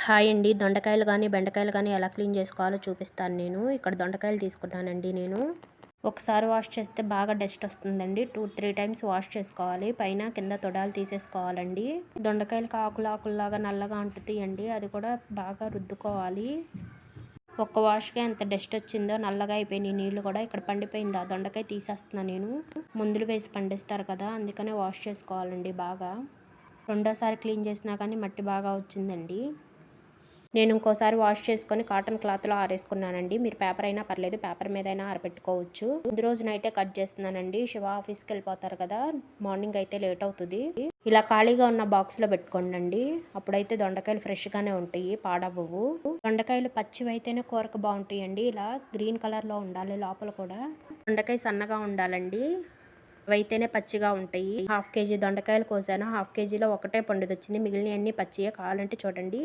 Hi అండి. దొండకాయలు కానీ బెండకాయలు కానీ ఎలా క్లీన్ చేసుకోవాలో చూపిస్తాను నేను. ఇక్కడ దొండకాయలు తీసుకున్నానండి నేను. ఒకసారి వాష్ చేస్తే బాగా డస్ట్ వస్తుందండి. 2-3 టైమ్స్ వాష్ చేసుకోవాలి. పైన కింద తొడాలు తీసేసుకోవాలండి. దొండకాయలకు ఆకులాగా నల్లగా అంటుతాయండి. అది కూడా బాగా రుద్దుకోవాలి. ఒక్క వాష్కే ఎంత డస్ట్ వచ్చిందో, నల్లగా అయిపోయినాయి నీళ్ళు కూడా. ఇక్కడ పండిపోయింది ఆ దొండకాయ తీసేస్తున్నా నేను. మందులు వేసి పండిస్తారు కదా, అందుకనే వాష్ చేసుకోవాలండి బాగా. రెండోసారి క్లీన్ చేసినా కానీ మట్టి బాగా వచ్చిందండి. నేను ఇంకోసారి వాష్ చేసుకొని కాటన్ క్లాత్లో ఆరేసుకున్నానండి. మీరు పేపర్ అయినా పర్లేదు, పేపర్ మీద అయినా ఆరబెట్టుకోవచ్చు. ముందు రోజు నైటే కట్ చేస్తున్నానండి. శివ ఆఫీస్కి వెళ్ళిపోతారు కదా, మార్నింగ్ అయితే లేట్ అవుతుంది. ఇలా ఖాళీగా ఉన్న బాక్స్లో పెట్టుకోండి. అప్పుడైతే దొండకాయలు ఫ్రెష్గానే ఉంటాయి, పాడవ్వవు. దొండకాయలు పచ్చివి అయితేనే కూరకు బాగుంటాయండి. ఇలా గ్రీన్ కలర్లో ఉండాలి లోపల కూడా. దొండకాయ సన్నగా ఉండాలండి, అవైతేనే పచ్చిగా ఉంటాయి. 1/2 కేజీ దొండకాయలు కోసాను. 1/2 కేజీలో ఒకటే పండుది వచ్చింది, మిగిలిన అన్ని పచ్చియే. కావాలంటే చూడండి.